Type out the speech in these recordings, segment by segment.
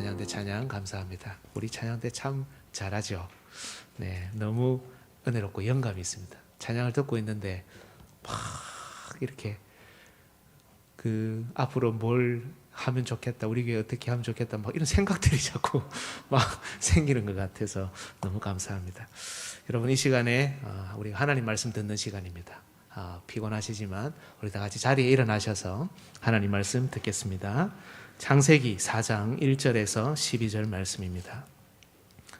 찬양대 찬양 감사합니다. 우리 찬양대 참 잘하죠. 네, 너무 은혜롭고 영감이 있습니다. 찬양을 듣고 있는데 막 이렇게 앞으로 뭘 하면 좋겠다, 우리 교회 어떻게 하면 좋겠다, 막 이런 생각들이 자꾸 막 생기는 것 같아서 너무 감사합니다. 여러분, 이 시간에 우리가 하나님 말씀 듣는 시간입니다. 피곤하시지만 우리 다 같이 자리에 일어나셔서 하나님 말씀 듣겠습니다. 창세기 4장 1절에서 12절 말씀입니다.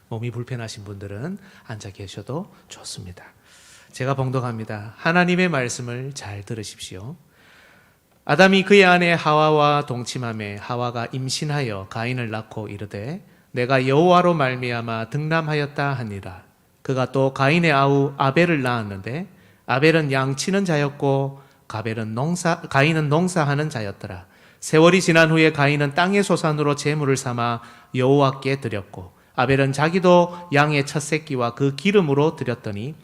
몸이 불편하신 분들은 앉아 계셔도 좋습니다. 제가 봉독합니다. 하나님의 말씀을 잘 들으십시오. 아담이 그의 아내 하와와 동침하매 하와가 임신하여 가인을 낳고 이르되 내가 여호와로 말미암아 득남하였다 하니라. 그가 또 가인의 아우 아벨을 낳았는데 아벨은 양치는 자였고 가인은 농사하는 자였더라. 세월이 지난 후에 가인은 땅의 소산으로 제물을 삼아 여호와께 드렸고 아벨은 자기도 양의 첫 새끼와 그 기름으로 드렸더니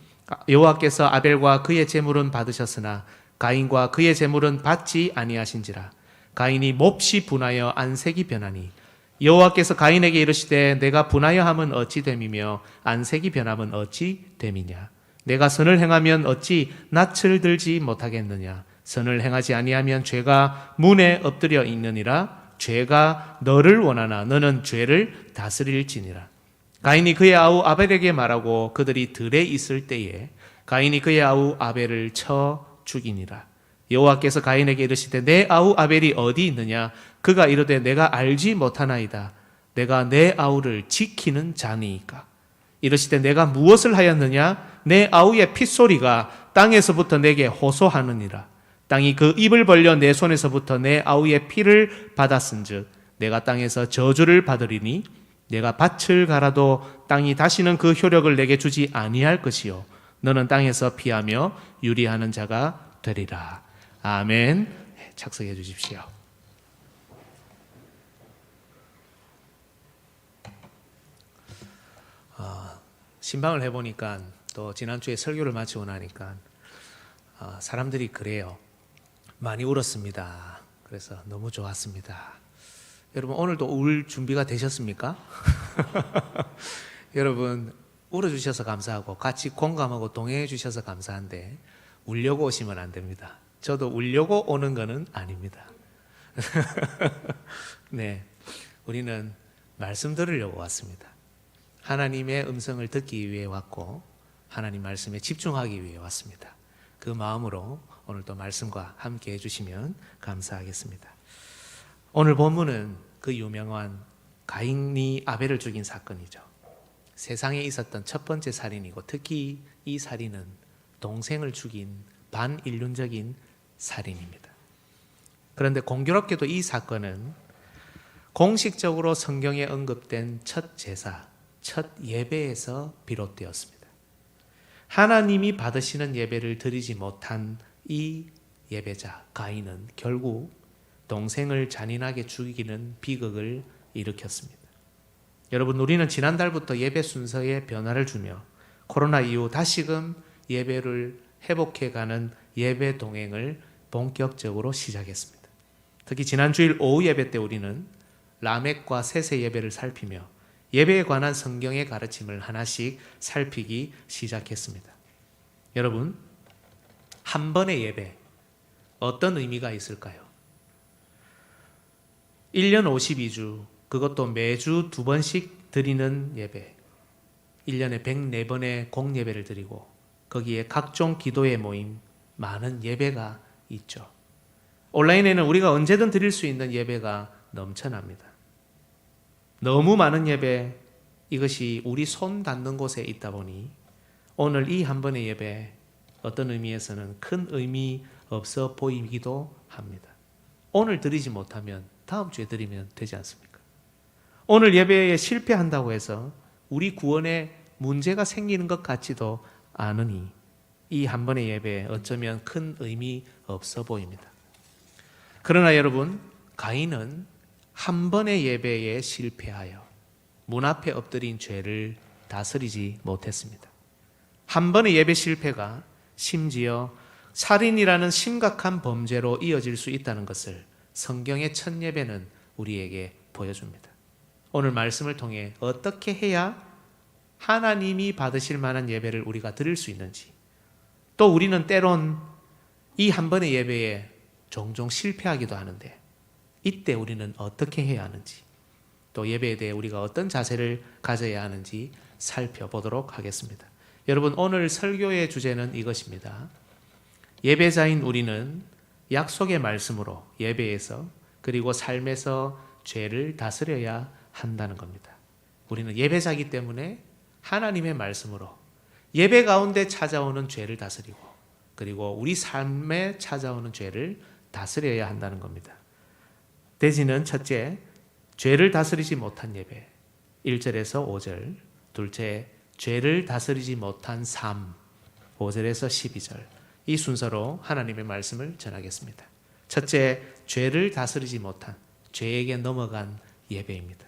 여호와께서 아벨과 그의 제물은 받으셨으나 가인과 그의 제물은 받지 아니하신지라. 가인이 몹시 분하여 안색이 변하니 여호와께서 가인에게 이르시되 내가 분하여 함은 어찌 됨이며 안색이 변함은 어찌 됨이냐. 내가 선을 행하면 어찌 낯을 들지 못하겠느냐. 선을 행하지 아니하면 죄가 문에 엎드려 있느니라. 죄가 너를 원하나 너는 죄를 다스릴지니라. 가인이 그의 아우 아벨에게 말하고 그들이 들에 있을 때에 가인이 그의 아우 아벨을 쳐 죽이니라. 여호와께서 가인에게 이르시되 내 아우 아벨이 어디 있느냐. 그가 이르되 내가 알지 못하나이다. 내가 내 아우를 지키는 자니이까. 이르시되 내가 무엇을 하였느냐. 내 아우의 핏소리가 땅에서부터 내게 호소하느니라. 땅이 그 입을 벌려 내 손에서부터 내 아우의 피를 받았은즉 내가 땅에서 저주를 받으리니 내가 밭을 갈아도 땅이 다시는 그 효력을 내게 주지 아니할 것이요 너는 땅에서 피하며 유리하는 자가 되리라. 아멘. 착석해 주십시오. 신방을 해보니까 또 지난주에 설교를 마치고 나니까 사람들이 그래요. 많이 울었습니다. 그래서 너무 좋았습니다. 여러분, 오늘도 울 준비가 되셨습니까? 여러분, 울어주셔서 감사하고 같이 공감하고 동행해 주셔서 감사한데 울려고 오시면 안 됩니다. 저도 울려고 오는 것은 아닙니다. 네, 우리는 말씀 들으려고 왔습니다. 하나님의 음성을 듣기 위해 왔고 하나님 말씀에 집중하기 위해 왔습니다. 그 마음으로 오늘도 말씀과 함께 해주시면 감사하겠습니다. 오늘 본문은 그 유명한 가인이 아벨을 죽인 사건이죠. 세상에 있었던 첫 번째 살인이고 특히 이 살인은 동생을 죽인 반인륜적인 살인입니다. 그런데 공교롭게도 이 사건은 공식적으로 성경에 언급된 첫 제사, 첫 예배에서 비롯되었습니다. 하나님이 받으시는 예배를 드리지 못한 이 예배자 가인은 결국 동생을 잔인하게 죽이는 비극을 일으켰습니다. 여러분, 우리는 지난달부터 예배 순서에 변화를 주며 코로나 이후 다시금 예배를 회복해가는 예배 동행을 본격적으로 시작했습니다. 특히 지난 주일 오후 예배 때 우리는 라멕과 셋의 예배를 살피며 예배에 관한 성경의 가르침을 하나씩 살피기 시작했습니다. 여러분, 한 번의 예배 어떤 의미가 있을까요? 1년 52주, 그것도 매주 2번씩 드리는 예배, 1년에 104번의 공예배를 드리고 거기에 각종 기도의 모임, 많은 예배가 있죠. 온라인에는 우리가 언제든 드릴 수 있는 예배가 넘쳐납니다. 너무 많은 예배, 이것이 우리 손 닿는 곳에 있다 보니 오늘 이 한 번의 예배 어떤 의미에서는 큰 의미 없어 보이기도 합니다. 오늘 드리지 못하면 다음 주에 드리면 되지 않습니까? 오늘 예배에 실패한다고 해서 우리 구원에 문제가 생기는 것 같지도 않으니 이 한 번의 예배에 어쩌면 큰 의미 없어 보입니다. 그러나 여러분, 가인은 한 번의 예배에 실패하여 문 앞에 엎드린 죄를 다스리지 못했습니다. 한 번의 예배 실패가 심지어 살인이라는 심각한 범죄로 이어질 수 있다는 것을 성경의 첫 예배는 우리에게 보여줍니다. 오늘 말씀을 통해 어떻게 해야 하나님이 받으실 만한 예배를 우리가 드릴 수 있는지, 또 우리는 때론 이 한 번의 예배에 종종 실패하기도 하는데 이때 우리는 어떻게 해야 하는지, 또 예배에 대해 우리가 어떤 자세를 가져야 하는지 살펴보도록 하겠습니다. 여러분, 오늘 설교의 주제는 이것입니다. 예배자인 우리는 약속의 말씀으로 예배에서 그리고 삶에서 죄를 다스려야 한다는 겁니다. 우리는 예배자이기 때문에 하나님의 말씀으로 예배 가운데 찾아오는 죄를 다스리고, 그리고 우리 삶에 찾아오는 죄를 다스려야 한다는 겁니다. 대지는 첫째, 죄를 다스리지 못한 예배 1절에서 5절, 둘째, 죄를 다스리지 못한 삶 5절에서 12절, 이 순서로 하나님의 말씀을 전하겠습니다. 첫째, 죄를 다스리지 못한, 죄에게 넘어간 예배입니다.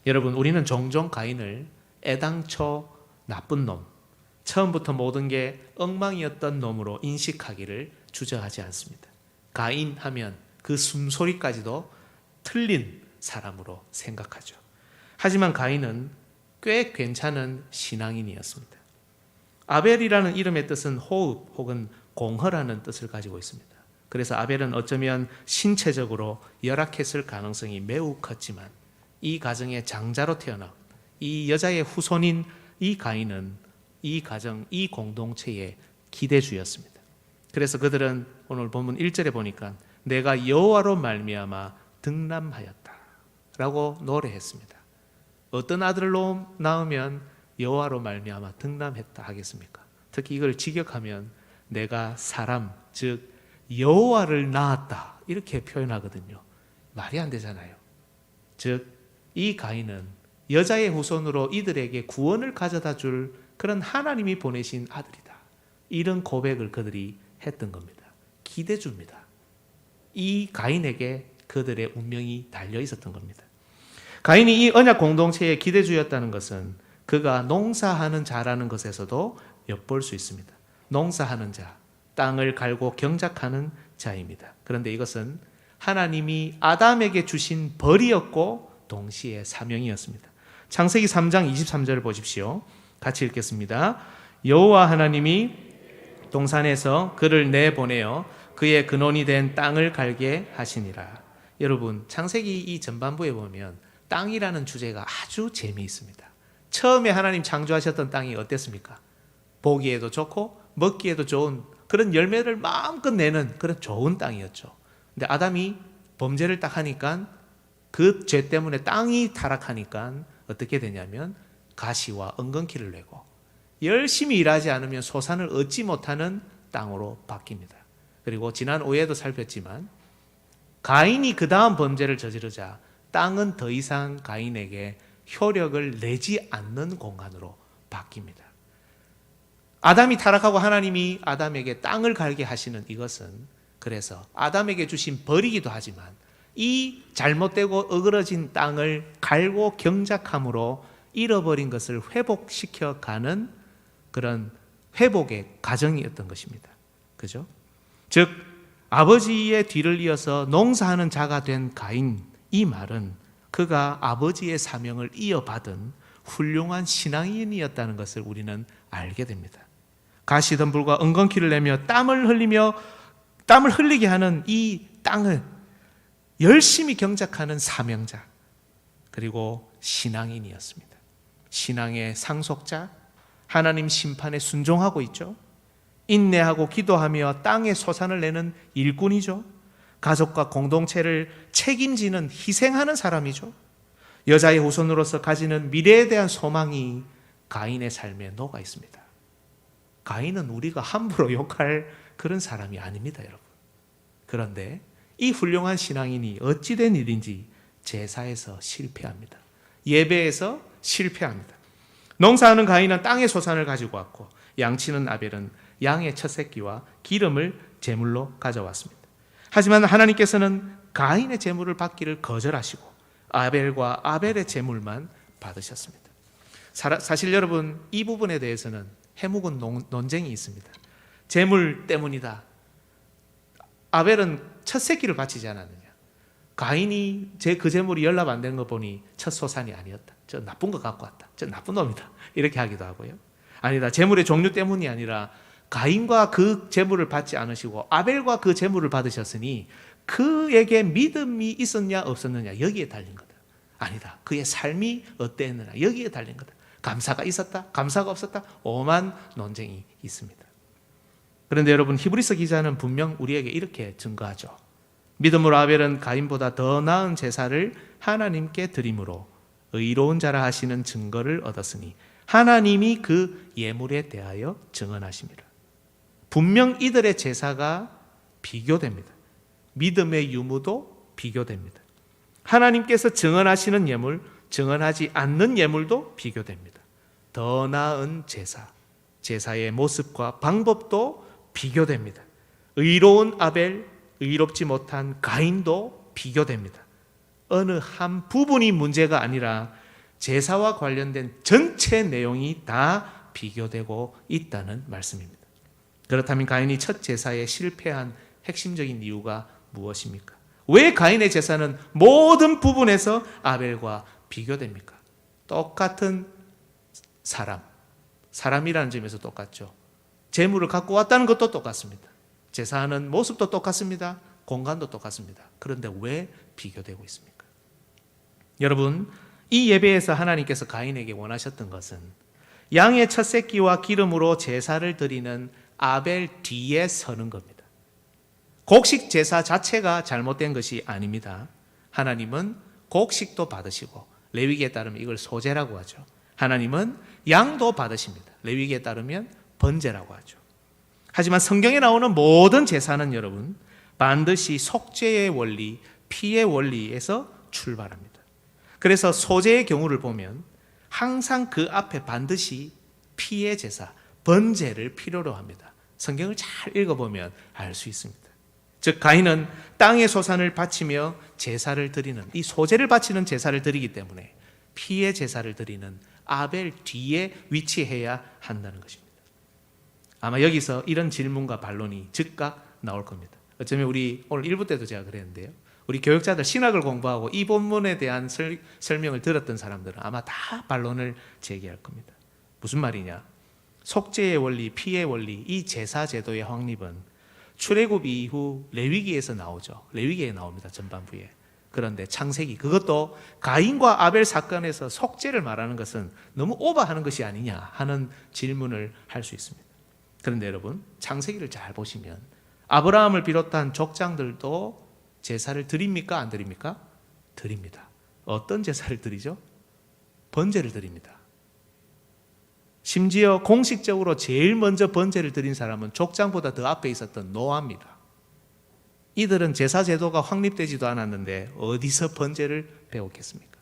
여러분, 우리는 종종 가인을 애당초 나쁜 놈, 처음부터 모든 게 엉망이었던 놈으로 인식하기를 주저하지 않습니다. 가인 하면 그 숨소리까지도 틀린 사람으로 생각하죠. 하지만 가인은 꽤 괜찮은 신앙인이었습니다. 아벨이라는 이름의 뜻은 호흡 혹은 공허라는 뜻을 가지고 있습니다. 그래서 아벨은 어쩌면 신체적으로 열악했을 가능성이 매우 컸지만 이 가정의 장자로 태어나 이 여자의 후손인 이 가인은 이 가정, 이 공동체의 기대주였습니다. 그래서 그들은 오늘 본문 1절에 보니까 내가 여호와로 말미암아 등남하였다 라고 노래했습니다. 어떤 아들을 낳으면 여호와로 말미암아 등남했다 하겠습니까? 특히 이걸 직역하면 내가 사람, 즉 여호와를 낳았다 이렇게 표현하거든요. 말이 안 되잖아요. 즉 이 가인은 여자의 후손으로 이들에게 구원을 가져다 줄 그런 하나님이 보내신 아들이다, 이런 고백을 그들이 했던 겁니다. 기대줍니다. 이 가인에게 그들의 운명이 달려 있었던 겁니다. 가인이 이 언약 공동체의 기대주였다는 것은 그가 농사하는 자라는 것에서도 엿볼 수 있습니다. 농사하는 자, 땅을 갈고 경작하는 자입니다. 그런데 이것은 하나님이 아담에게 주신 벌이었고 동시에 사명이었습니다. 창세기 3장 23절을 보십시오. 같이 읽겠습니다. 여호와 하나님이 동산에서 그를 내보내어 그의 근원이 된 땅을 갈게 하시니라. 여러분, 창세기 이 전반부에 보면 땅이라는 주제가 아주 재미있습니다. 처음에 하나님 창조하셨던 땅이 어땠습니까? 보기에도 좋고 먹기에도 좋은 그런 열매를 마음껏 내는 그런 좋은 땅이었죠. 근데 아담이 범죄를 딱 하니까, 그 죄 때문에 땅이 타락하니까 어떻게 되냐면 가시와 엉겅퀴를 내고 열심히 일하지 않으면 소산을 얻지 못하는 땅으로 바뀝니다. 그리고 지난 5회에도 살폈지만 가인이 그 다음 범죄를 저지르자 땅은 더 이상 가인에게 효력을 내지 않는 공간으로 바뀝니다. 아담이 타락하고 하나님이 아담에게 땅을 갈게 하시는 이것은 그래서 아담에게 주신 벌이기도 하지만 이 잘못되고 어그러진 땅을 갈고 경작함으로 잃어버린 것을 회복시켜 가는 그런 회복의 과정이었던 것입니다. 그죠? 즉 아버지의 뒤를 이어서 농사하는 자가 된 가인, 이 말은 그가 아버지의 사명을 이어받은 훌륭한 신앙인이었다는 것을 우리는 알게 됩니다. 가시덤불과 엉겅퀴를 내며 땀을 흘리게 하는 이 땅을 열심히 경작하는 사명자, 그리고 신앙인이었습니다. 신앙의 상속자, 하나님 심판에 순종하고 있죠. 인내하고 기도하며 땅에 소산을 내는 일꾼이죠. 가족과 공동체를 책임지는, 희생하는 사람이죠. 여자의 후손으로서 가지는 미래에 대한 소망이 가인의 삶에 녹아 있습니다. 가인은 우리가 함부로 욕할 그런 사람이 아닙니다, 여러분. 그런데 이 훌륭한 신앙인이 어찌된 일인지 제사에서 실패합니다. 예배에서 실패합니다. 농사하는 가인은 땅의 소산을 가지고 왔고, 양치는 아벨은 양의 첫 새끼와 기름을 제물로 가져왔습니다. 하지만 하나님께서는 가인의 제물을 받기를 거절하시고 아벨과 아벨의 제물만 받으셨습니다. 사실 여러분, 이 부분에 대해서는 해묵은 논쟁이 있습니다. 제물 때문이다. 아벨은 첫 새끼를 바치지 않았느냐. 가인이 그 재물이 연락 안 되는 거 보니 첫 소산이 아니었다. 저 나쁜 거 갖고 왔다. 저 나쁜 놈이다. 이렇게 하기도 하고요. 아니다. 재물의 종류 때문이 아니라 가인과 그 재물을 받지 않으시고 아벨과 그 재물을 받으셨으니 그에게 믿음이 있었냐 없었느냐 여기에 달린 거다. 아니다. 그의 삶이 어땠느냐 여기에 달린 거다. 감사가 있었다. 감사가 없었다. 오만 논쟁이 있습니다. 그런데 여러분 히브리서 기자는 분명 우리에게 이렇게 증거하죠. 믿음으로 아벨은 가인보다 더 나은 제사를 하나님께 드림으로 의로운 자라 하시는 증거를 얻었으니 하나님이 그 예물에 대하여 증언하십니다. 분명 이들의 제사가 비교됩니다. 믿음의 유무도 비교됩니다. 하나님께서 증언하시는 예물, 증언하지 않는 예물도 비교됩니다. 더 나은 제사, 제사의 모습과 방법도 비교됩니다. 의로운 아벨, 의롭지 못한 가인도 비교됩니다. 어느 한 부분이 문제가 아니라 제사와 관련된 전체 내용이 다 비교되고 있다는 말씀입니다. 그렇다면 가인이 첫 제사에 실패한 핵심적인 이유가 무엇입니까? 왜 가인의 제사는 모든 부분에서 아벨과 비교됩니까? 똑같은 사람이라는 점에서 똑같죠. 재물을 갖고 왔다는 것도 똑같습니다. 제사하는 모습도 똑같습니다. 공간도 똑같습니다. 그런데 왜 비교되고 있습니까? 여러분, 이 예배에서 하나님께서 가인에게 원하셨던 것은 양의 첫 새끼와 기름으로 제사를 드리는 아벨 뒤에 서는 겁니다. 곡식 제사 자체가 잘못된 것이 아닙니다. 하나님은 곡식도 받으시고 레위기에 따르면 이걸 소제라고 하죠. 하나님은 양도 받으십니다. 레위기에 따르면 번제라고 하죠. 하지만 성경에 나오는 모든 제사는 여러분 반드시 속죄의 원리, 피의 원리에서 출발합니다. 그래서 소제의 경우를 보면 항상 그 앞에 반드시 피의 제사, 번제를 필요로 합니다. 성경을 잘 읽어보면 알 수 있습니다. 즉 가인은 땅의 소산을 바치며 제사를 드리는 이 소제를 바치는 제사를 드리기 때문에 피의 제사를 드리는 아벨 뒤에 위치해야 한다는 것입니다. 아마 여기서 이런 질문과 반론이 즉각 나올 겁니다. 어쩌면 우리 오늘 1부 때도 제가 그랬는데요. 우리 교육자들 신학을 공부하고 이 본문에 대한 설명을 들었던 사람들은 아마 다 반론을 제기할 겁니다. 무슨 말이냐? 속죄의 원리, 피의 원리, 이 제사 제도의 확립은 출애굽 이후 레위기에서 나오죠. 레위기에 나옵니다. 전반부에. 그런데 창세기, 그것도 가인과 아벨 사건에서 속죄를 말하는 것은 너무 오버하는 것이 아니냐 하는 질문을 할 수 있습니다. 그런데 여러분, 창세기를 잘 보시면 아브라함을 비롯한 족장들도 제사를 드립니까? 안 드립니까? 드립니다. 어떤 제사를 드리죠? 번제를 드립니다. 심지어 공식적으로 제일 먼저 번제를 드린 사람은 족장보다 더 앞에 있었던 노아입니다. 이들은 제사 제도가 확립되지도 않았는데 어디서 번제를 배웠겠습니까?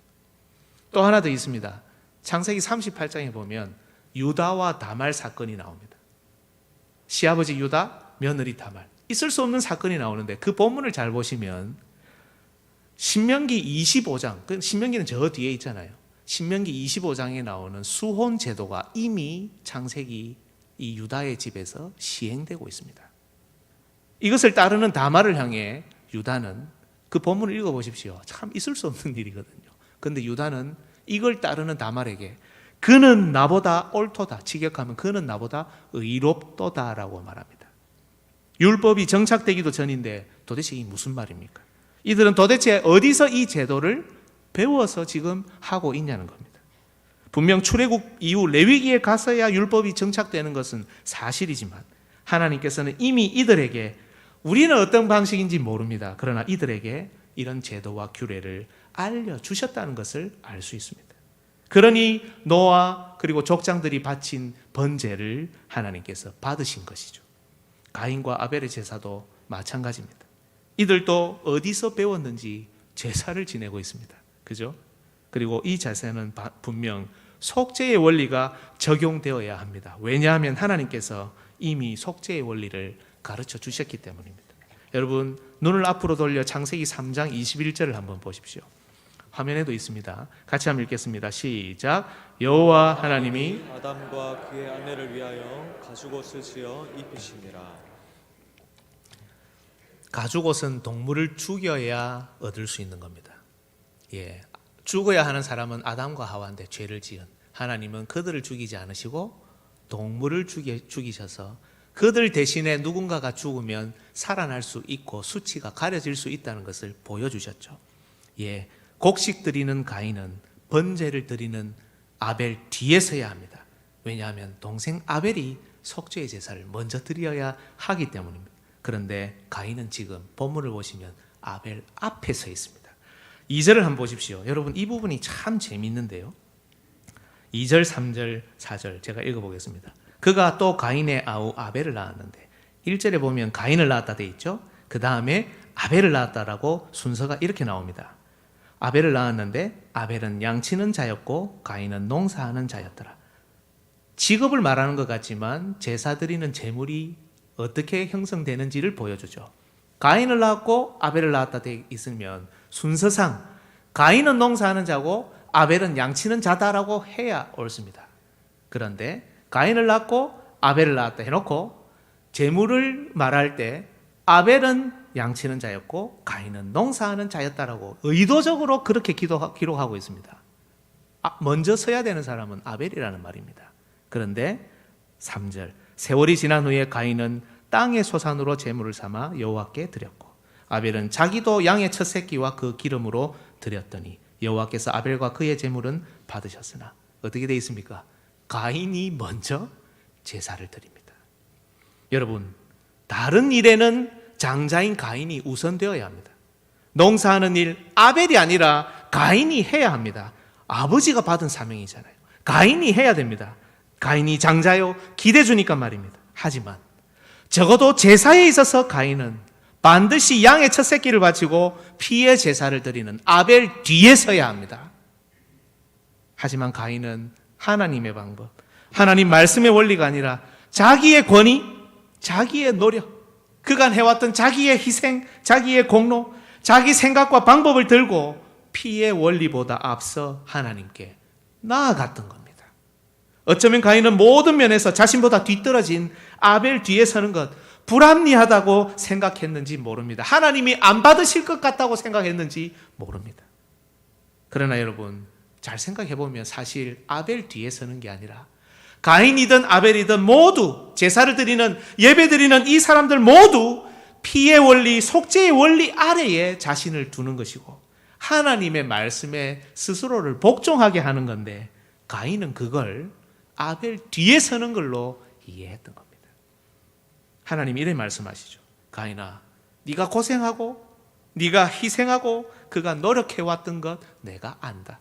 또 하나 더 있습니다. 창세기 38장에 보면 유다와 다말 사건이 나옵니다. 시아버지 유다, 며느리 다말. 있을 수 없는 사건이 나오는데 그 본문을 잘 보시면 신명기 25장, 신명기는 저 뒤에 있잖아요. 신명기 25장에 나오는 수혼 제도가 이미 창세기 이 유다의 집에서 시행되고 있습니다. 이것을 따르는 다말을 향해 유다는 그 본문을 읽어보십시오. 참 있을 수 없는 일이거든요. 그런데 유다는 이걸 따르는 다말에게 그는 나보다 옳도다, 직역하면 그는 나보다 의롭도다라고 말합니다. 율법이 정착되기도 전인데 도대체 이 무슨 말입니까? 이들은 도대체 어디서 이 제도를 배워서 지금 하고 있냐는 겁니다. 분명 출애굽 이후 레위기에 가서야 율법이 정착되는 것은 사실이지만 하나님께서는 이미 이들에게 우리는 어떤 방식인지 모릅니다. 그러나 이들에게 이런 제도와 규례를 알려주셨다는 것을 알 수 있습니다. 그러니 노아 그리고 족장들이 바친 번제를 하나님께서 받으신 것이죠. 가인과 아벨의 제사도 마찬가지입니다. 이들도 어디서 배웠는지 제사를 지내고 있습니다. 그죠? 그리고 이 제사는 분명 속죄의 원리가 적용되어야 합니다. 왜냐하면 하나님께서 이미 속죄의 원리를 가르쳐 주셨기 때문입니다. 여러분, 눈을 앞으로 돌려 창세기 3장 21절을 한번 보십시오. 화면에도 있습니다. 같이 한번 읽겠습니다. 시작. 여호와 하나님이 아담과 그의 아내를 위하여 가죽옷을 지어 입히시니라. 가죽옷은 동물을 죽여야 얻을 수 있는 겁니다. 예, 죽어야 하는 사람은 아담과 하와인데 죄를 지은 하나님은 그들을 죽이지 않으시고 동물을 죽이셔서 그들 대신에 누군가가 죽으면 살아날 수 있고 수치가 가려질 수 있다는 것을 보여주셨죠. 예, 곡식 드리는 가인은 번제를 드리는 아벨 뒤에 서야 합니다. 왜냐하면 동생 아벨이 속죄의 제사를 먼저 드려야 하기 때문입니다. 그런데 가인은 지금 본문을 보시면 아벨 앞에 서 있습니다. 2절을 한번 보십시오. 여러분 이 부분이 참 재미있는데요. 2절, 3절, 4절 제가 읽어보겠습니다. 그가 또 가인의 아우 아벨을 낳았는데 1절에 보면 가인을 낳았다 돼 있죠. 그 다음에 아벨을 낳았다라고 순서가 이렇게 나옵니다. 아벨을 낳았는데 아벨은 양치는 자였고 가인은 농사하는 자였더라. 직업을 말하는 것 같지만 제사 드리는 제물이 어떻게 형성되는지를 보여주죠. 가인을 낳았고 아벨을 낳았다 돼 있으면 순서상 가인은 농사하는 자고 아벨은 양치는 자다라고 해야 옳습니다. 그런데 가인을 낳고 아벨을 낳았다 해놓고 제물을 말할 때 아벨은 양치는 자였고 가인은 농사하는 자였다라고 의도적으로 그렇게 기록하고 있습니다. 먼저 서야 되는 사람은 아벨이라는 말입니다. 그런데 3절 세월이 지난 후에 가인은 땅의 소산으로 제물을 삼아 여호와께 드렸고 아벨은 자기도 양의 첫 새끼와 그 기름으로 드렸더니 여호와께서 아벨과 그의 제물은 받으셨으나 어떻게 되어 있습니까? 가인이 먼저 제사를 드립니다. 여러분 다른 일에는 장자인 가인이 우선되어야 합니다. 농사하는 일 아벨이 아니라 가인이 해야 합니다. 아버지가 받은 사명이잖아요. 가인이 해야 됩니다. 가인이 장자요 기대주니까 말입니다. 하지만 적어도 제사에 있어서 가인은 반드시 양의 첫 새끼를 바치고 피의 제사를 드리는 아벨 뒤에 서야 합니다. 하지만 가인은 하나님의 방법, 하나님 말씀의 원리가 아니라 자기의 권위, 자기의 노력, 그간 해왔던 자기의 희생, 자기의 공로, 자기 생각과 방법을 들고 피의 원리보다 앞서 하나님께 나아갔던 겁니다. 어쩌면 가인은 모든 면에서 자신보다 뒤떨어진 아벨 뒤에 서는 것 불합리하다고 생각했는지 모릅니다. 하나님이 안 받으실 것 같다고 생각했는지 모릅니다. 그러나 여러분 잘 생각해보면 사실 아벨 뒤에 서는 게 아니라 가인이든 아벨이든 모두 제사를 드리는 예배 드리는 이 사람들 모두 피의 원리, 속죄의 원리 아래에 자신을 두는 것이고 하나님의 말씀에 스스로를 복종하게 하는 건데 가인은 그걸 아벨 뒤에 서는 걸로 이해했던 겁니다. 하나님이 이렇게 말씀하시죠. 가인아, 네가 고생하고 네가 희생하고 그가 노력해왔던 것 내가 안다.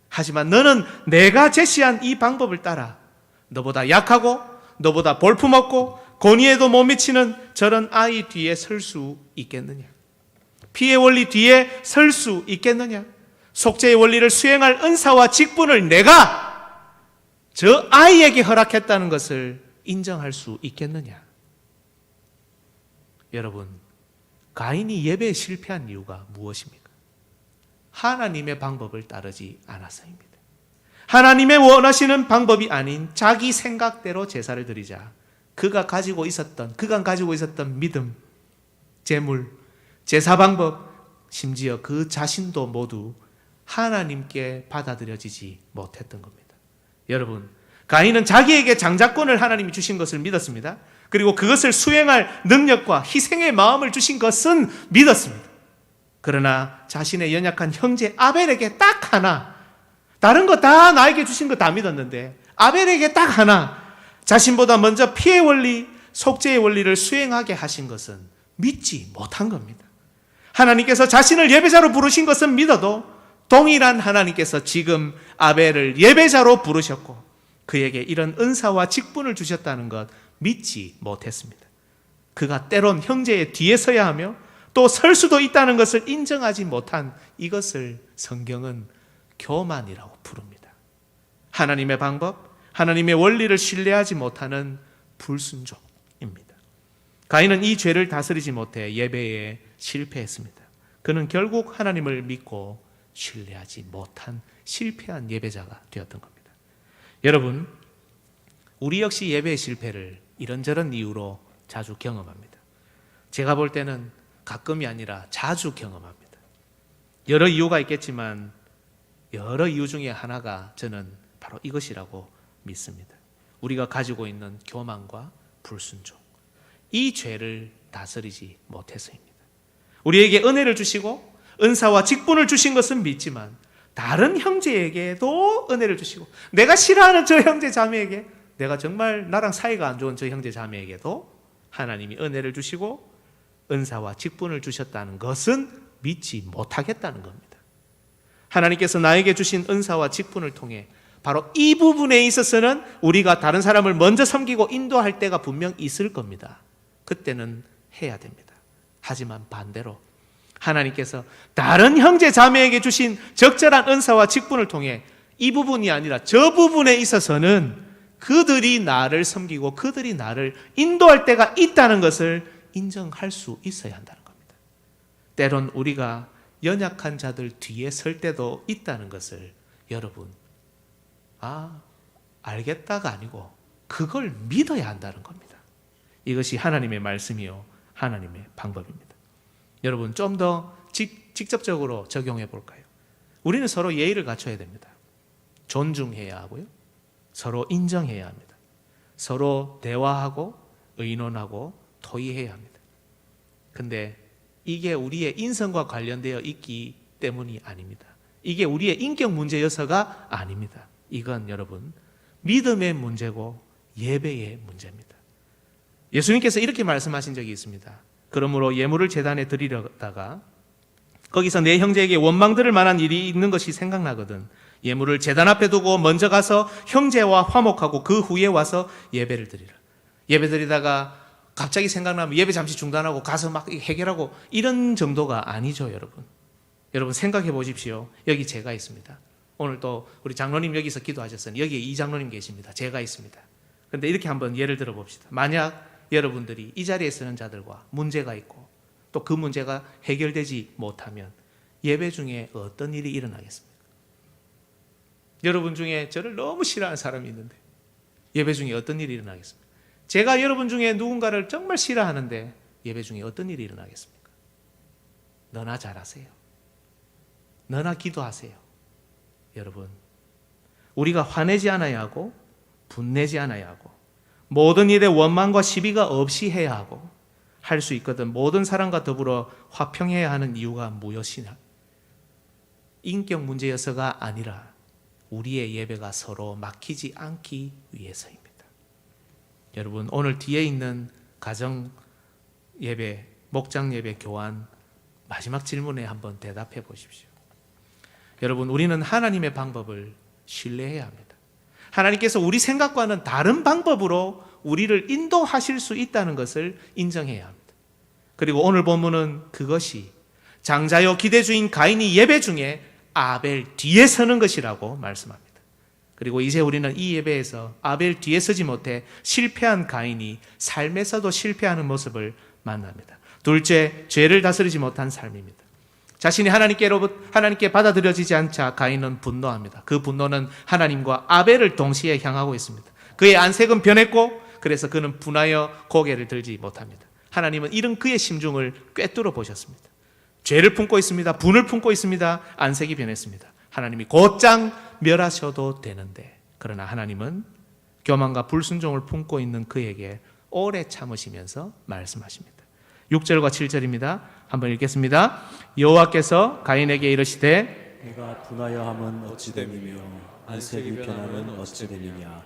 하지만 너는 내가 제시한 이 방법을 따라 너보다 약하고 너보다 볼품없고 권위에도 못 미치는 저런 아이 뒤에 설 수 있겠느냐? 피의 원리 뒤에 설 수 있겠느냐? 속죄의 원리를 수행할 은사와 직분을 내가 저 아이에게 허락했다는 것을 인정할 수 있겠느냐? 여러분, 가인이 예배에 실패한 이유가 무엇입니까? 하나님의 방법을 따르지 않아서입니다. 하나님의 원하시는 방법이 아닌 자기 생각대로 제사를 드리자 그간 가지고 있었던 믿음, 제물, 제사 방법, 심지어 그 자신도 모두 하나님께 받아들여지지 못했던 겁니다. 여러분, 가인은 자기에게 장자권을 하나님이 주신 것을 믿었습니다. 그리고 그것을 수행할 능력과 희생의 마음을 주신 것은 믿었습니다. 그러나 자신의 연약한 형제 아벨에게 딱 하나, 다른 거 다 나에게 주신 거 다 믿었는데 아벨에게 딱 하나 자신보다 먼저 피의 원리, 속죄의 원리를 수행하게 하신 것은 믿지 못한 겁니다. 하나님께서 자신을 예배자로 부르신 것은 믿어도 동일한 하나님께서 지금 아벨을 예배자로 부르셨고 그에게 이런 은사와 직분을 주셨다는 것 믿지 못했습니다. 그가 때론 형제의 뒤에 서야 하며 또 설 수도 있다는 것을 인정하지 못한 이것을 성경은 교만이라고 부릅니다. 하나님의 방법, 하나님의 원리를 신뢰하지 못하는 불순종입니다. 가인은 이 죄를 다스리지 못해 예배에 실패했습니다. 그는 결국 하나님을 믿고 신뢰하지 못한 실패한 예배자가 되었던 겁니다. 여러분, 우리 역시 예배의 실패를 이런저런 이유로 자주 경험합니다. 제가 볼 때는 가끔이 아니라 자주 경험합니다. 여러 이유가 있겠지만 여러 이유 중에 하나가 저는 바로 이것이라고 믿습니다. 우리가 가지고 있는 교만과 불순종, 이 죄를 다스리지 못해서입니다. 우리에게 은혜를 주시고 은사와 직분을 주신 것은 믿지만 다른 형제에게도 은혜를 주시고 내가 싫어하는 저 형제 자매에게, 내가 정말 나랑 사이가 안 좋은 저 형제 자매에게도 하나님이 은혜를 주시고 은사와 직분을 주셨다는 것은 믿지 못하겠다는 겁니다. 하나님께서 나에게 주신 은사와 직분을 통해 바로 이 부분에 있어서는 우리가 다른 사람을 먼저 섬기고 인도할 때가 분명 있을 겁니다. 그때는 해야 됩니다. 하지만 반대로 하나님께서 다른 형제 자매에게 주신 적절한 은사와 직분을 통해 이 부분이 아니라 저 부분에 있어서는 그들이 나를 섬기고 그들이 나를 인도할 때가 있다는 것을 인정할 수 있어야 한다는 겁니다. 때론 우리가 연약한 자들 뒤에 설 때도 있다는 것을 여러분, 알겠다가 아니고 그걸 믿어야 한다는 겁니다. 이것이 하나님의 말씀이요 하나님의 방법입니다. 여러분, 좀 더 직접적으로 적용해 볼까요? 우리는 서로 예의를 갖춰야 됩니다. 존중해야 하고요, 서로 인정해야 합니다. 서로 대화하고 의논하고 토의해야 합니다. 근데 이게 우리의 인성과 관련되어 있기 때문이 아닙니다. 이게 우리의 인격 문제여서가 아닙니다. 이건 여러분, 믿음의 문제고 예배의 문제입니다. 예수님께서 이렇게 말씀하신 적이 있습니다. 그러므로 예물을 제단에 드리려다가 거기서 내 형제에게 원망 들을 만한 일이 있는 것이 생각나거든 예물을 제단 앞에 두고 먼저 가서 형제와 화목하고 그 후에 와서 예배를 드리라. 예배 드리다가 갑자기 생각나면 예배 잠시 중단하고 가서 막 해결하고 이런 정도가 아니죠, 여러분. 여러분 생각해 보십시오. 여기 제가 있습니다. 오늘 또 우리 장로님 여기서 기도하셨으니 여기에 이 장로님 계십니다. 제가 있습니다. 그런데 이렇게 한번 예를 들어 봅시다. 만약 여러분들이 이 자리에 서는 자들과 문제가 있고 또 그 문제가 해결되지 못하면 예배 중에 어떤 일이 일어나겠습니까? 여러분 중에 저를 너무 싫어하는 사람이 있는데 예배 중에 어떤 일이 일어나겠습니까? 제가 여러분 중에 누군가를 정말 싫어하는데 예배 중에 어떤 일이 일어나겠습니까? 너나 잘하세요. 너나 기도하세요. 여러분, 우리가 화내지 않아야 하고 분내지 않아야 하고 모든 일에 원망과 시비가 없이 해야 하고 할 수 있거든 모든 사람과 더불어 화평해야 하는 이유가 무엇이냐? 인격 문제여서가 아니라 우리의 예배가 서로 막히지 않기 위해서입니다. 여러분, 오늘 뒤에 있는 가정 예배, 목장 예배 교환 마지막 질문에 한번 대답해 보십시오. 여러분, 우리는 하나님의 방법을 신뢰해야 합니다. 하나님께서 우리 생각과는 다른 방법으로 우리를 인도하실 수 있다는 것을 인정해야 합니다. 그리고 오늘 본문은 그것이 장자요 기대주인 가인이 예배 중에 아벨 뒤에 서는 것이라고 말씀합니다. 그리고 이제 우리는 이 예배에서 아벨 뒤에 서지 못해 실패한 가인이 삶에서도 실패하는 모습을 만납니다. 둘째, 죄를 다스리지 못한 삶입니다. 자신이 하나님께 받아들여지지 않자 가인은 분노합니다. 그 분노는 하나님과 아벨을 동시에 향하고 있습니다. 그의 안색은 변했고 그래서 그는 분하여 고개를 들지 못합니다. 하나님은 이런 그의 심중을 꿰뚫어 보셨습니다. 죄를 품고 있습니다. 분을 품고 있습니다. 안색이 변했습니다. 하나님이 곧장 멸하셔도 되는데, 그러나 하나님은 교만과 불순종을 품고 있는 그에게 오래 참으시면서 말씀하십니다. 6절과 7절입니다. 한번 읽겠습니다. 여호와께서 가인에게 이르시되 내가 분하여 함은 어찌 됨이며 안색이 변함은 어찌 됨이냐.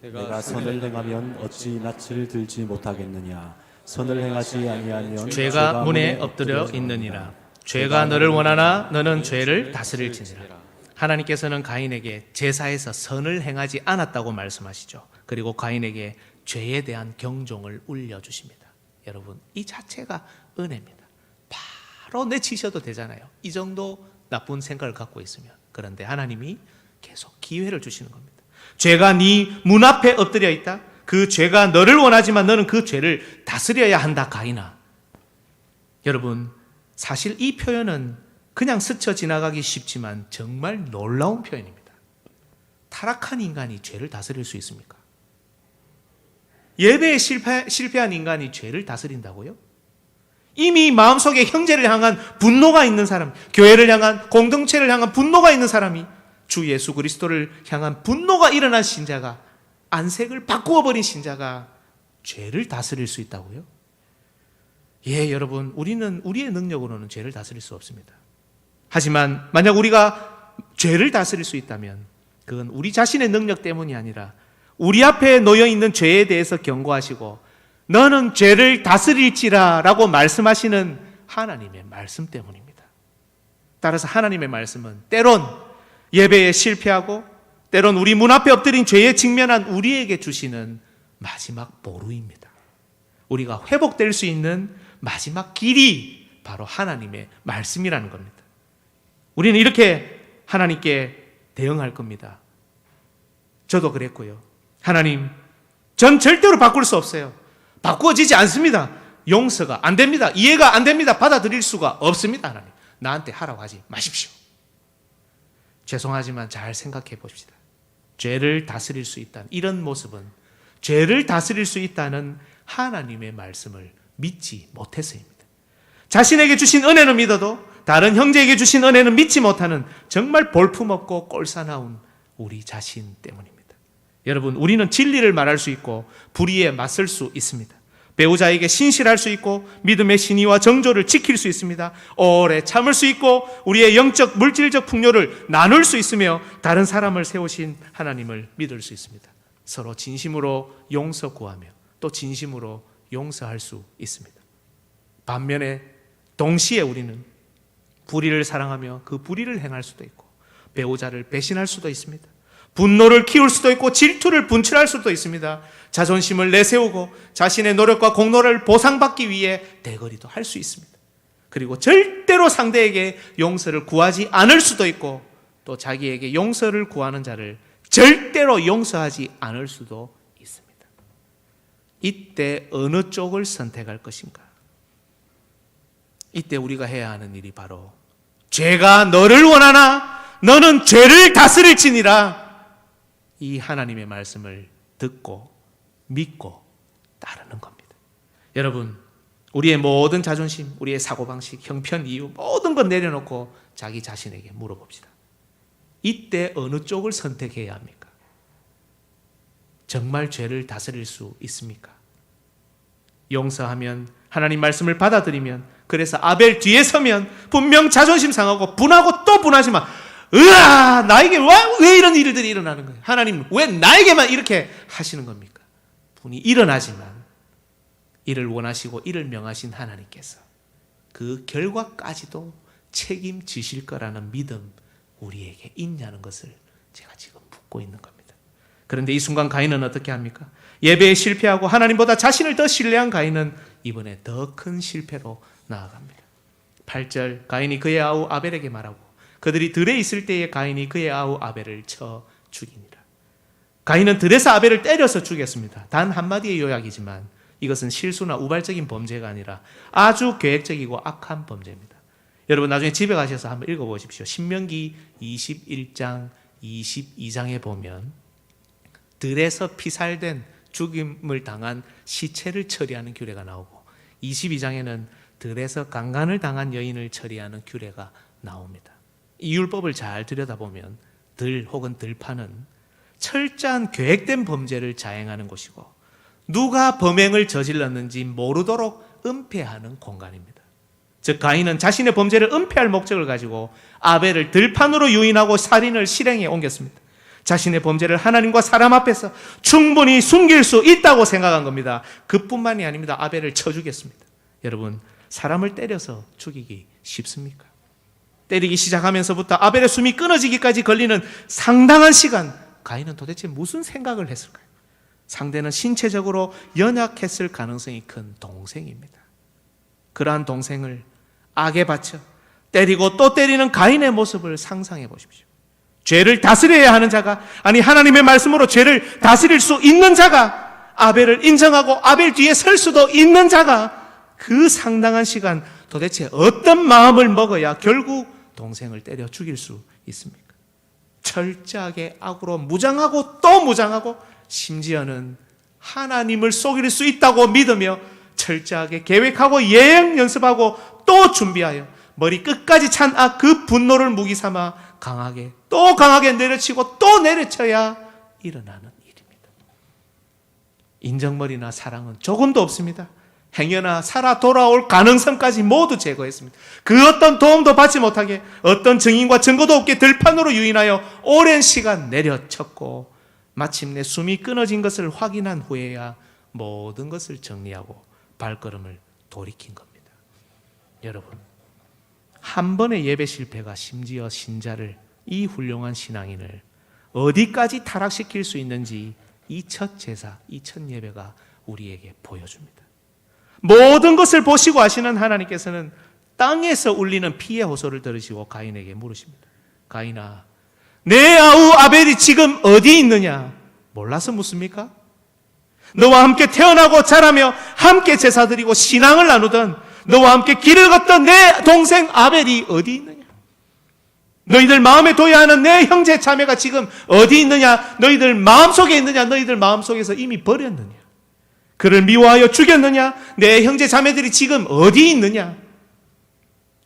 내가 선을 행하면 어찌 낯을 들지 못하겠느냐. 선을 행하지 아니하면 죄가 문에 엎드려 있느니라. 죄가 너를 원하나 너는 죄를 다스릴지니라. 하나님께서는 가인에게 제사에서 선을 행하지 않았다고 말씀하시죠. 그리고 가인에게 죄에 대한 경종을 울려주십니다. 여러분, 이 자체가 은혜입니다. 바로 내치셔도 되잖아요. 이 정도 나쁜 생각을 갖고 있으면. 그런데 하나님이 계속 기회를 주시는 겁니다. 죄가 네 문 앞에 엎드려 있다. 그 죄가 너를 원하지만 너는 그 죄를 다스려야 한다, 가인아. 여러분, 사실 이 표현은 그냥 스쳐 지나가기 쉽지만 정말 놀라운 표현입니다. 타락한 인간이 죄를 다스릴 수 있습니까? 예배에 실패한 인간이 죄를 다스린다고요? 이미 마음속에 형제를 향한 분노가 있는 사람, 교회를 향한, 공동체를 향한 분노가 있는 사람이 주 예수 그리스도를 향한 분노가 일어난 신자가, 안색을 바꾸어 버린 신자가 죄를 다스릴 수 있다고요? 예, 여러분, 우리는 우리의 능력으로는 죄를 다스릴 수 없습니다. 하지만 만약 우리가 죄를 다스릴 수 있다면 그건 우리 자신의 능력 때문이 아니라 우리 앞에 놓여 있는 죄에 대해서 경고하시고 너는 죄를 다스릴지라 라고 말씀하시는 하나님의 말씀 때문입니다. 따라서 하나님의 말씀은 때론 예배에 실패하고 때론 우리 문 앞에 엎드린 죄에 직면한 우리에게 주시는 마지막 보루입니다. 우리가 회복될 수 있는 마지막 길이 바로 하나님의 말씀이라는 겁니다. 우리는 이렇게 하나님께 대응할 겁니다. 저도 그랬고요. 하나님, 전 절대로 바꿀 수 없어요. 바꾸어지지 않습니다. 용서가 안 됩니다. 이해가 안 됩니다. 받아들일 수가 없습니다. 하나님, 나한테 하라고 하지 마십시오. 죄송하지만 잘 생각해 봅시다. 죄를 다스릴 수 있다는 이런 모습은 죄를 다스릴 수 있다는 하나님의 말씀을 믿지 못해서입니다. 자신에게 주신 은혜는 믿어도 다른 형제에게 주신 은혜는 믿지 못하는 정말 볼품없고 꼴사나운 우리 자신 때문입니다. 여러분, 우리는 진리를 말할 수 있고 불의에 맞설 수 있습니다. 배우자에게 신실할 수 있고 믿음의 신의와 정조를 지킬 수 있습니다. 오래 참을 수 있고 우리의 영적 물질적 풍요를 나눌 수 있으며 다른 사람을 세우신 하나님을 믿을 수 있습니다. 서로 진심으로 용서 구하며 또 진심으로 용서할 수 있습니다. 반면에 동시에 우리는 불의를 사랑하며 그 불의를 행할 수도 있고 배우자를 배신할 수도 있습니다. 분노를 키울 수도 있고 질투를 분출할 수도 있습니다. 자존심을 내세우고 자신의 노력과 공로를 보상받기 위해 대거리도 할 수 있습니다. 그리고 절대로 상대에게 용서를 구하지 않을 수도 있고 또 자기에게 용서를 구하는 자를 절대로 용서하지 않을 수도 있습니다. 이때 어느 쪽을 선택할 것인가? 이때 우리가 해야 하는 일이 바로 죄가 너를 원하나 너는 죄를 다스릴지니라 이 하나님의 말씀을 듣고 믿고 따르는 겁니다. 여러분, 우리의 모든 자존심, 우리의 사고방식, 형편, 이유 모든 것 내려놓고 자기 자신에게 물어봅시다. 이때 어느 쪽을 선택해야 합니까? 정말 죄를 다스릴 수 있습니까? 용서하면, 하나님 말씀을 받아들이면, 그래서 아벨 뒤에 서면 분명 자존심 상하고 분하고 또 분하지만 으아, 나에게 왜 이런 일들이 일어나는 거예요? 하나님 왜 나에게만 이렇게 하시는 겁니까? 분이 일어나지만 이를 원하시고 이를 명하신 하나님께서 그 결과까지도 책임지실 거라는 믿음 우리에게 있냐는 것을 제가 지금 묻고 있는 겁니다. 그런데 이 순간 가인은 어떻게 합니까? 예배에 실패하고 하나님보다 자신을 더 신뢰한 가인은 이번에 더 큰 실패로 나아갑니다. 8절, 가인이 그의 아우 아벨에게 말하고 그들이 들에 있을 때에 가인이 그의 아우 아벨을 쳐 죽이니라. 가인은 들에서 아벨을 때려서 죽였습니다. 단 한마디의 요약이지만 이것은 실수나 우발적인 범죄가 아니라 아주 계획적이고 악한 범죄입니다. 여러분 나중에 집에 가셔서 한번 읽어보십시오. 신명기 21장 22장에 보면 들에서 피살된 죽임을 당한 시체를 처리하는 규례가 나오고 22장에는 들에서 강간을 당한 여인을 처리하는 규례가 나옵니다. 이 율법을 잘 들여다보면 들 혹은 들판은 철저한 계획된 범죄를 자행하는 곳이고 누가 범행을 저질렀는지 모르도록 은폐하는 공간입니다. 즉 가인은 자신의 범죄를 은폐할 목적을 가지고 아벨을 들판으로 유인하고 살인을 실행에 옮겼습니다. 자신의 범죄를 하나님과 사람 앞에서 충분히 숨길 수 있다고 생각한 겁니다. 그뿐만이 아닙니다. 아벨을 쳐 죽였습니다. 여러분, 사람을 때려서 죽이기 쉽습니까? 때리기 시작하면서부터 아벨의 숨이 끊어지기까지 걸리는 상당한 시간, 가인은 도대체 무슨 생각을 했을까요? 상대는 신체적으로 연약했을 가능성이 큰 동생입니다. 그러한 동생을 악에 바쳐 때리고 또 때리는 가인의 모습을 상상해 보십시오. 죄를 다스려야 하는 자가, 아니 하나님의 말씀으로 죄를 다스릴 수 있는 자가, 아벨을 인정하고 아벨 뒤에 설 수도 있는 자가 그 상당한 시간 도대체 어떤 마음을 먹어야 결국 동생을 때려 죽일 수 있습니까? 철저하게 악으로 무장하고 또 무장하고 심지어는 하나님을 속일 수 있다고 믿으며 철저하게 계획하고 예행 연습하고 또 준비하여 머리 끝까지 찬 그 분노를 무기 삼아 강하게 또 강하게 내려치고 또 내려쳐야 일어나는 일입니다. 인정머리나 사랑은 조금도 없습니다. 행여나 살아 돌아올 가능성까지 모두 제거했습니다. 그 어떤 도움도 받지 못하게, 어떤 증인과 증거도 없게 들판으로 유인하여 오랜 시간 내려쳤고 마침내 숨이 끊어진 것을 확인한 후에야 모든 것을 정리하고 발걸음을 돌이킨 겁니다. 여러분, 한 번의 예배 실패가 심지어 신자를, 이 훌륭한 신앙인을 어디까지 타락시킬 수 있는지 이 첫 제사, 이 첫 예배가 우리에게 보여줍니다. 모든 것을 보시고 아시는 하나님께서는 땅에서 울리는 피의 호소를 들으시고 가인에게 물으십니다. 가인아, 내 아우 아벨이 지금 어디 있느냐? 몰라서 묻습니까? 너와 함께 태어나고 자라며 함께 제사 드리고 신앙을 나누던, 너와 함께 길을 걷던 내 동생 아벨이 어디 있느냐? 너희들 마음에 둬야 하는 내 형제 자매가 지금 어디 있느냐? 너희들 마음속에 있느냐? 너희들 마음속에서 이미 버렸느냐? 그를 미워하여 죽였느냐? 내 형제 자매들이 지금 어디 있느냐?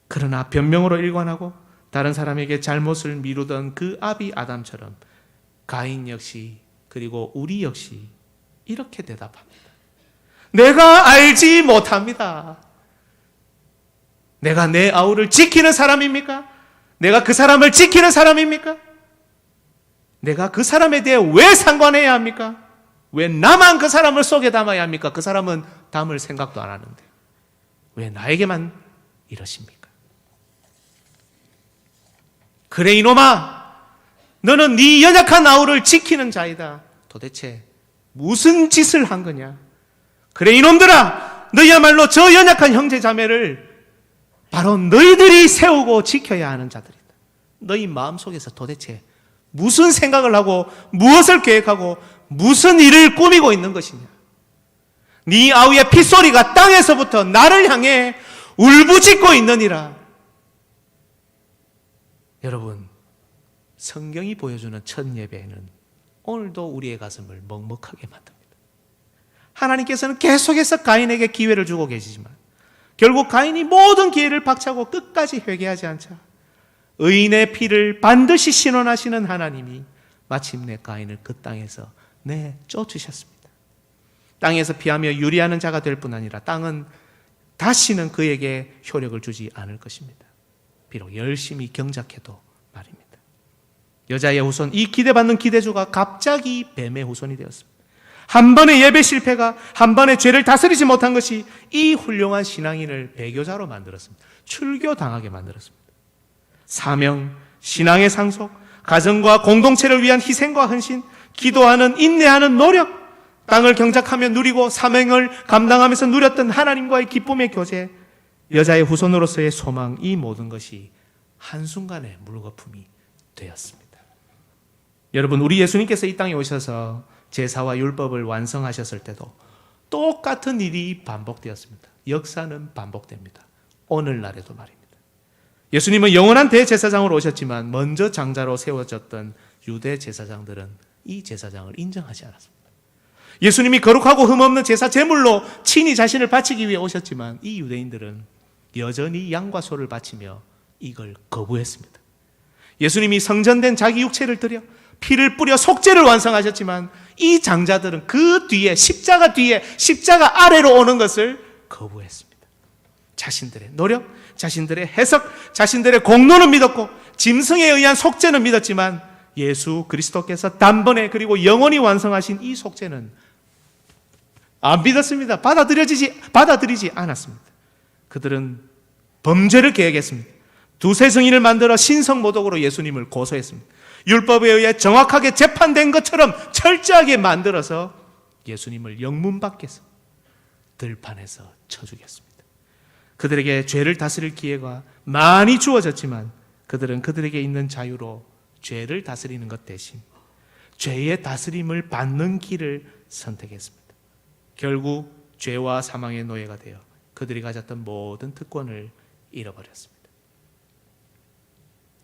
그러나 변명으로 일관하고 다른 사람에게 잘못을 미루던 그 아비 아담처럼 가인 역시, 그리고 우리 역시 이렇게 대답합니다. 내가 알지 못합니다. 내가 내 아우를 지키는 사람입니까? 내가 그 사람을 지키는 사람입니까? 내가 그 사람에 대해 왜 상관해야 합니까? 왜 나만 그 사람을 속에 담아야 합니까? 그 사람은 담을 생각도 안 하는데 왜 나에게만 이러십니까? 그래 이놈아, 너는 네 연약한 아우를 지키는 자이다. 도대체 무슨 짓을 한 거냐? 그래 이놈들아, 너희야말로 저 연약한 형제 자매를 바로 너희들이 세우고 지켜야 하는 자들이다. 너희 마음속에서 도대체 무슨 생각을 하고 무엇을 계획하고 무슨 일을 꾸미고 있는 것이냐? 네 아우의 핏소리가 땅에서부터 나를 향해 울부짖고 있느니라. 여러분, 성경이 보여주는 첫 예배는 오늘도 우리의 가슴을 먹먹하게 만듭니다. 하나님께서는 계속해서 가인에게 기회를 주고 계시지만 결국 가인이 모든 기회를 박차고 끝까지 회개하지 않자 의인의 피를 반드시 신원하시는 하나님이 마침내 가인을 그 땅에서 내쫓으셨습니다. 땅에서 피하며 유리하는 자가 될 뿐 아니라 땅은 다시는 그에게 효력을 주지 않을 것입니다. 비록 열심히 경작해도 말입니다. 여자의 후손, 이 기대받는 기대주가 갑자기 뱀의 후손이 되었습니다. 한 번의 예배 실패가, 한 번의 죄를 다스리지 못한 것이 이 훌륭한 신앙인을 배교자로 만들었습니다. 출교당하게 만들었습니다. 사명, 신앙의 상속, 가정과 공동체를 위한 희생과 헌신, 기도하는, 인내하는 노력, 땅을 경작하며 누리고 사명을 감당하면서 누렸던 하나님과의 기쁨의 교제, 여자의 후손으로서의 소망, 이 모든 것이 한순간에 물거품이 되었습니다. 여러분, 우리 예수님께서 이 땅에 오셔서 제사와 율법을 완성하셨을 때도 똑같은 일이 반복되었습니다. 역사는 반복됩니다. 오늘날에도 말입니다. 예수님은 영원한 대제사장으로 오셨지만 먼저 장자로 세워졌던 유대 제사장들은 이 제사장을 인정하지 않았습니다. 예수님이 거룩하고 흠없는 제사 제물로 친히 자신을 바치기 위해 오셨지만 이 유대인들은 여전히 양과 소를 바치며 이걸 거부했습니다. 예수님이 성전된 자기 육체를 드려 피를 뿌려 속죄를 완성하셨지만 이 장자들은 그 뒤에 십자가 뒤에 십자가 아래로 오는 것을 거부했습니다. 자신들의 노력, 자신들의 해석, 자신들의 공로는 믿었고 짐승에 의한 속죄는 믿었지만 예수 그리스도께서 단번에 그리고 영원히 완성하신 이 속죄는 안 믿었습니다. 받아들이지 않았습니다. 그들은 범죄를 계획했습니다. 두세 증인을 만들어 신성모독으로 예수님을 고소했습니다. 율법에 의해 정확하게 재판된 것처럼 철저하게 만들어서 예수님을 영문 밖에서 들판에서 쳐 죽였습니다. 그들에게 죄를 다스릴 기회가 많이 주어졌지만 그들은 그들에게 있는 자유로 죄를 다스리는 것 대신 죄의 다스림을 받는 길을 선택했습니다. 결국 죄와 사망의 노예가 되어 그들이 가졌던 모든 특권을 잃어버렸습니다.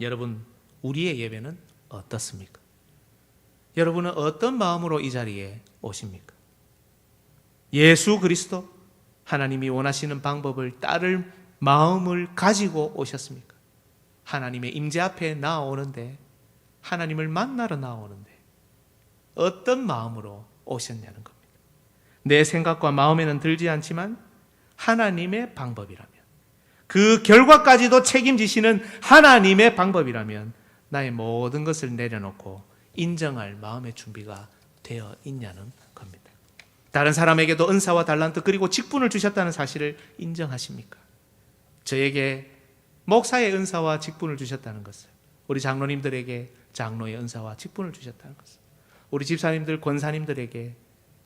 여러분, 우리의 예배는 어떻습니까? 여러분은 어떤 마음으로 이 자리에 오십니까? 예수 그리스도, 하나님이 원하시는 방법을 따를 마음을 가지고 오셨습니까? 하나님의 임재 앞에 나아오는데, 하나님을 만나러 나아오는데 어떤 마음으로 오셨냐는 겁니다. 내 생각과 마음에는 들지 않지만 하나님의 방법이라면, 그 결과까지도 책임지시는 하나님의 방법이라면 나의 모든 것을 내려놓고 인정할 마음의 준비가 되어 있냐는 겁니다. 다른 사람에게도 은사와 달란트 그리고 직분을 주셨다는 사실을 인정하십니까? 저에게 목사의 은사와 직분을 주셨다는 것을, 우리 장로님들에게 장로의 은사와 직분을 주셨다는 것을, 우리 집사님들, 권사님들에게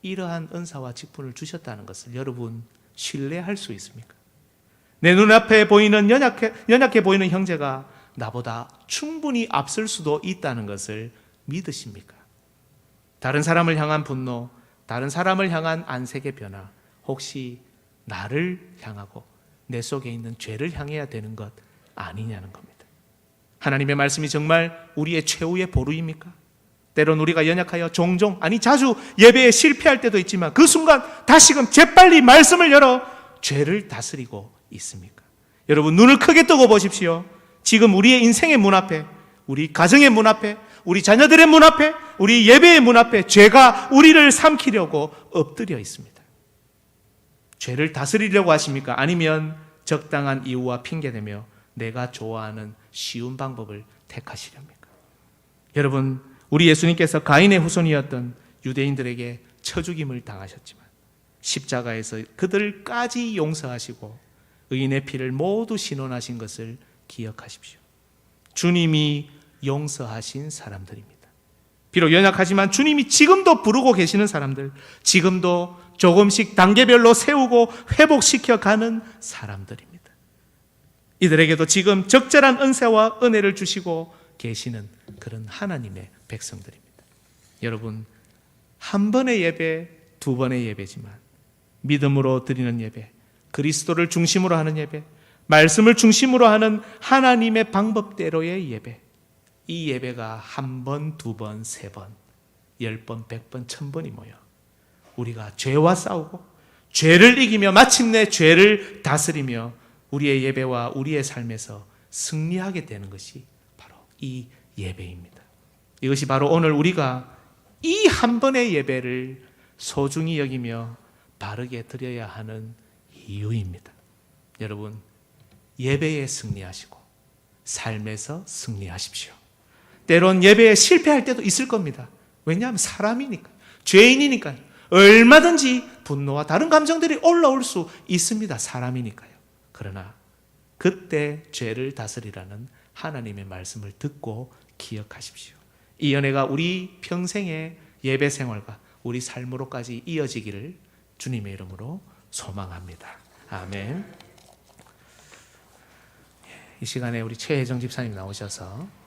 이러한 은사와 직분을 주셨다는 것을 여러분 신뢰할 수 있습니까? 내 눈앞에 보이는 연약해 보이는 형제가 나보다 충분히 앞설 수도 있다는 것을 믿으십니까? 다른 사람을 향한 분노, 다른 사람을 향한 안색의 변화, 혹시 나를 향하고 내 속에 있는 죄를 향해야 되는 것 아니냐는 겁니다. 하나님의 말씀이 정말 우리의 최후의 보루입니까? 때론 우리가 연약하여 종종, 아니 자주 예배에 실패할 때도 있지만 그 순간 다시금 재빨리 말씀을 열어 죄를 다스리고 있습니까? 여러분 눈을 크게 뜨고 보십시오. 지금 우리의 인생의 문 앞에, 우리 가정의 문 앞에, 우리 자녀들의 문 앞에, 우리 예배의 문 앞에 죄가 우리를 삼키려고 엎드려 있습니다. 죄를 다스리려고 하십니까? 아니면 적당한 이유와 핑계대며 내가 좋아하는 쉬운 방법을 택하시렵니까? 여러분, 우리 예수님께서 가인의 후손이었던 유대인들에게 쳐죽임을 당하셨지만 십자가에서 그들까지 용서하시고 의인의 피를 모두 신원하신 것을 기억하십시오. 주님이 용서하신 사람들입니다. 비록 연약하지만 주님이 지금도 부르고 계시는 사람들, 지금도 조금씩 단계별로 세우고 회복시켜 가는 사람들입니다. 이들에게도 지금 적절한 은혜와 은혜를 주시고 계시는 그런 하나님의 백성들입니다. 여러분, 한 번의 예배, 두 번의 예배지만 믿음으로 드리는 예배, 그리스도를 중심으로 하는 예배, 말씀을 중심으로 하는 하나님의 방법대로의 예배, 이 예배가 한 번, 두 번, 세 번, 10번, 100번, 1000번이 모여 우리가 죄와 싸우고 죄를 이기며 마침내 죄를 다스리며 우리의 예배와 우리의 삶에서 승리하게 되는 것이 바로 이 예배입니다. 이것이 바로 오늘 우리가 이 한 번의 예배를 소중히 여기며 바르게 드려야 하는 이유입니다. 여러분, 예배에 승리하시고 삶에서 승리하십시오. 때론 예배에 실패할 때도 있을 겁니다. 왜냐하면 사람이니까, 죄인이니까요. 얼마든지 분노와 다른 감정들이 올라올 수 있습니다. 사람이니까요. 그러나 그때 죄를 다스리라는 하나님의 말씀을 듣고 기억하십시오. 이 은혜가 우리 평생의 예배 생활과 우리 삶으로까지 이어지기를 주님의 이름으로 소망합니다. 아멘. 이 시간에 우리 최혜정 집사님 나오셔서